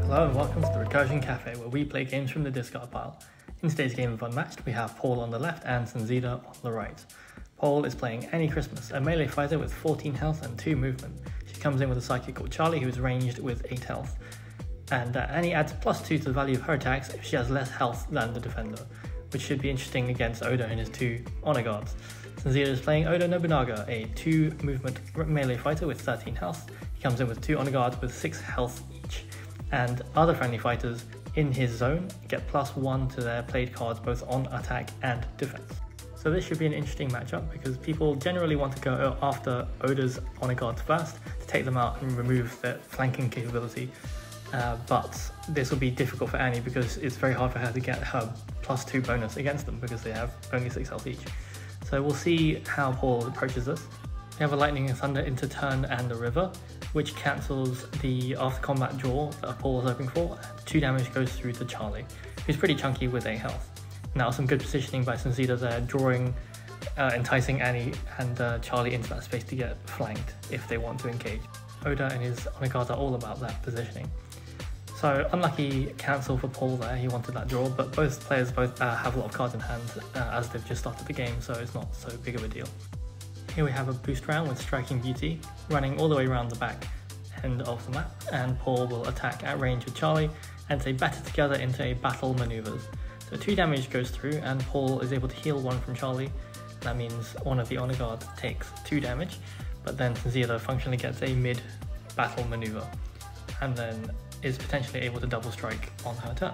Hello and welcome to the Recursion Cafe, where we play games from the discard pile. In today's game of Unmatched, we have Paul on the left and Sunzida on the right. Paul is playing Annie Christmas, a melee fighter with 14 health and 2 movement. She comes in with a psychic called Charlie, who is ranged with 8 health. And Annie adds +2 to the value of her attacks if she has less health than the defender, which should be interesting against Oda and his 2 honor guards. Sunzida is playing Oda Nobunaga, a 2 movement melee fighter with 13 health. He comes in with 2 honor guards with 6 health each. And other friendly fighters in his zone get +1 to their played cards both on attack and defense. So this should be an interesting matchup because people generally want to go after Oda's honor guards first to take them out and remove their flanking capability. But this will be difficult for Annie because it's very hard for her to get her +2 bonus against them because they have only 6 health each. So we'll see how Paul approaches this. We have a Lightning and Thunder into turn and a River, which cancels the after combat draw that Paul was hoping for. 2 damage goes through to Charlie, who's pretty chunky with 8 health. Now some good positioning by Sunzida there, drawing, enticing Annie and Charlie into that space to get flanked if they want to engage. Oda and his honor guards are all about that positioning. So unlucky cancel for Paul there, he wanted that draw, but both players have a lot of cards in hand as they've just started the game, so it's not so big of a deal. Here we have a boost round with Striking Beauty, running all the way around the back end of the map, and Paul will attack at range with Charlie and say batter together into a battle maneuvers. So 2 damage goes through and Paul is able to heal 1 from Charlie. That means one of the honor guards takes 2 damage, but then Sunzida functionally gets a mid battle maneuver and then is potentially able to double strike on her turn.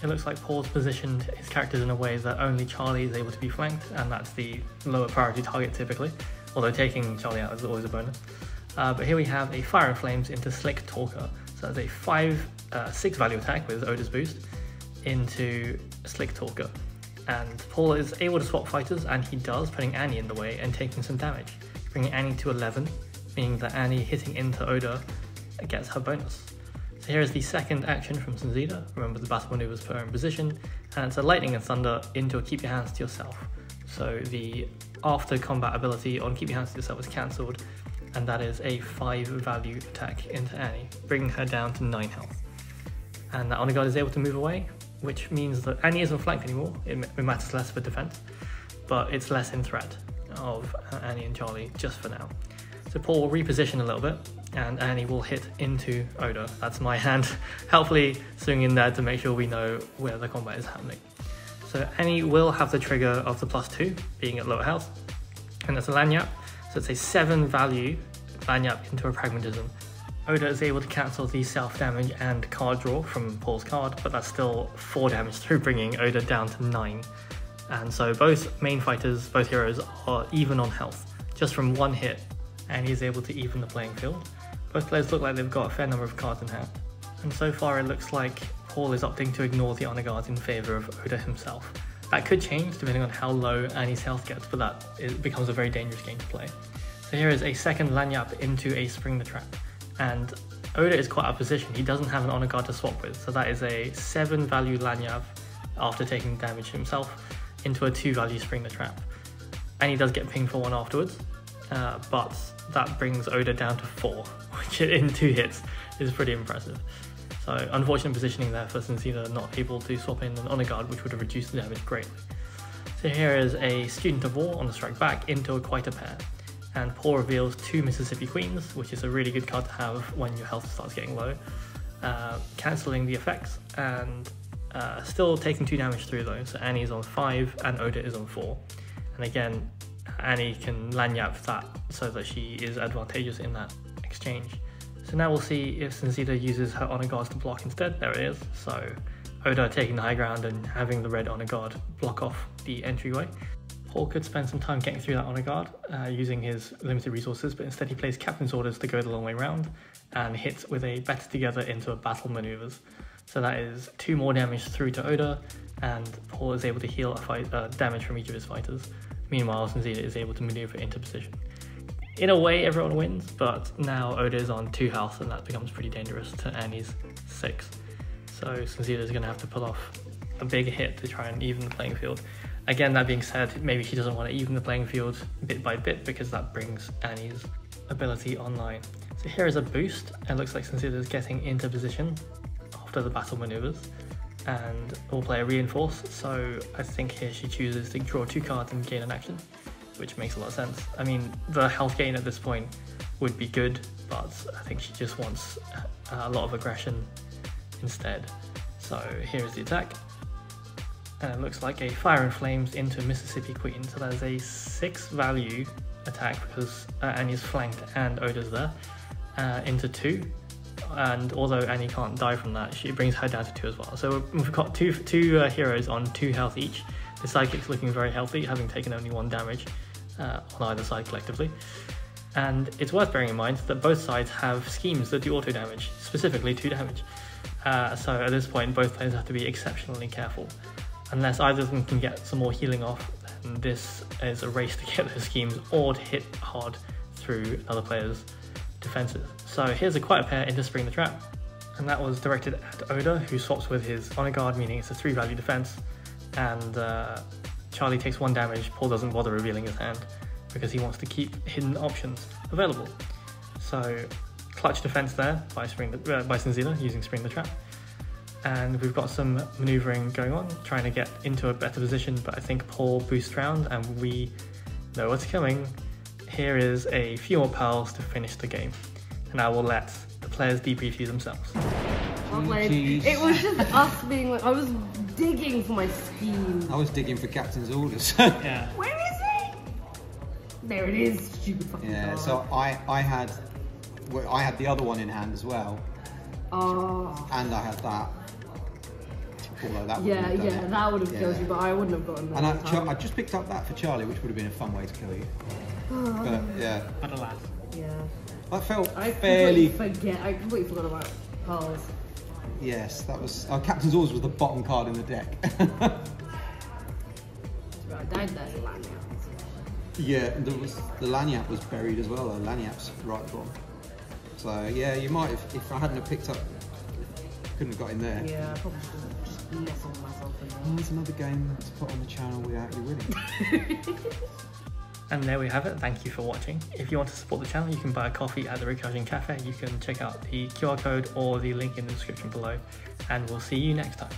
It looks like Paul's positioned his characters in a way that only Charlie is able to be flanked, and that's the lower priority target typically, although taking Charlie out is always a bonus. But here we have a Fire and Flames into Slick Talker, so that's a 6 value attack with Oda's boost into Slick Talker. And Paul is able to swap fighters, and he does, putting Annie in the way and taking some damage, bringing Annie to 11, meaning that Annie hitting into Oda gets her bonus. So here is the second action from Sunzida. Remember the battle maneuvers put her in position, and it's a Lightning and Thunder into a Keep Your Hands to Yourself. So the after combat ability on Keep Your Hands to Yourself is cancelled, and that is a 5 value attack into Annie, bringing her down to 9 health. And that honor guard is able to move away, which means that Annie isn't flanked anymore. It matters less for defense, but it's less in threat of Annie and Charlie just for now. So Paul will reposition a little bit, and Annie will hit into Oda. That's my hand, helpfully swinging there to make sure we know where the combat is happening. So Annie will have the trigger of the +2, being at lower health, and that's a Lanyap. So it's a 7 value Lanyap into a Pragmatism. Oda is able to cancel the self-damage and card draw from Paul's card, but that's still 4 damage through, bringing Oda down to 9. And so both main fighters, both heroes, are even on health. Just from 1 hit, Annie is able to even the playing field. Both players look like they've got a fair number of cards in hand. And so far it looks like Paul is opting to ignore the honor guards in favour of Oda himself. That could change depending on how low Annie's health gets, but it becomes a very dangerous game to play. So here is a second Lanyap into a Spring the Trap. And Oda is quite out of position. He doesn't have an honor guard to swap with, so that is a 7 value Lanyap after taking damage himself into a 2 value Spring the Trap. And he does get pinged for 1 afterwards, but that brings Oda down to 4, which in 2 hits is pretty impressive. So unfortunate positioning there for Sunzida, not able to swap in an honor guard, which would have reduced the damage greatly. So here is a Student of War on the strike back into a Quite a Pair. And Paul reveals 2 Mississippi Queens, which is a really good card to have when your health starts getting low, cancelling the effects and still taking 2 damage through though. So Annie's on 5 and Oda is on 4. And again, Annie can Lanyap that so that she is advantageous in that exchange. So now we'll see if Sunzida uses her honor guards to block instead. There it is. So Oda taking the high ground and having the red honor guard block off the entryway. Paul could spend some time getting through that honor guard using his limited resources, but instead he plays Captain's Orders to go the long way round and hits with a Better Together into a Battle Maneuvers. So that is 2 more damage through to Oda, and Paul is able to heal damage from each of his fighters. Meanwhile, Sunzida is able to maneuver into position. In a way, everyone wins, but now Oda is on 2 health, and that becomes pretty dangerous to Annie's 6. So Sunzida is going to have to pull off a big hit to try and even the playing field. Again, that being said, maybe she doesn't want to even the playing field bit by bit because that brings Annie's ability online. So here is a boost. It looks like Sunzida is getting into position after the battle maneuvers, and will play a reinforce. So I think here she chooses to draw 2 cards and gain an action, which makes a lot of sense. I mean, the health gain at this point would be good, but I think she just wants a lot of aggression instead. So here is the attack, and it looks like a Fire and Flames into Mississippi Queen. So that is a 6 value attack because Annie's flanked and Oda's there, into 2. And although Annie can't die from that, she brings her down to 2 as well. So we've got two heroes on 2 health each. The sidekick's looking very healthy, having taken only 1 damage on either side collectively. And it's worth bearing in mind that both sides have schemes that do auto damage, specifically 2 damage. So at this point, both players have to be exceptionally careful. Unless either of them can get some more healing off, then this is a race to get those schemes or to hit hard through another player's defenses. So here's a quiet pair into Spring the Trap, and that was directed at Oda, who swaps with his Honor Guard, meaning it's a 3 value defense, and Charlie takes 1 damage. Paul doesn't bother revealing his hand because he wants to keep hidden options available. So clutch defense there by Sunzida using Spring the Trap. And we've got some maneuvering going on, trying to get into a better position, but I think Paul boosts round and we know what's coming. Here is a few more pearls to finish the game, and I will let the players debrief you themselves. It was just us being like, I was digging for my scheme. I was digging for captain's orders. Yeah. Where is it? There it is, stupid fucking card. So I had the other one in hand as well. Oh. And I had that. Although that that would have killed you, but I wouldn't have gotten that. And I just picked up that for Charlie, which would have been a fun way to kill you. But yeah. But alas. Yeah. I felt I fairly. I completely forgot about pearls. Yes, that was. Captain's Orders was the bottom card in the deck. I died there for Lanyap. Yeah, the Lanyap was buried as well. The Lanyap's right at the bottom. So yeah, you might have, if I hadn't have picked up, couldn't have got in there. Yeah, I probably should have just nestled myself in there. Oh, there's another game to put on the channel without you winning. And there we have it. Thank you for watching. If you want to support the channel, you can buy a coffee at the Recursion Cafe. You can check out the QR code or the link in the description below, and we'll see you next time.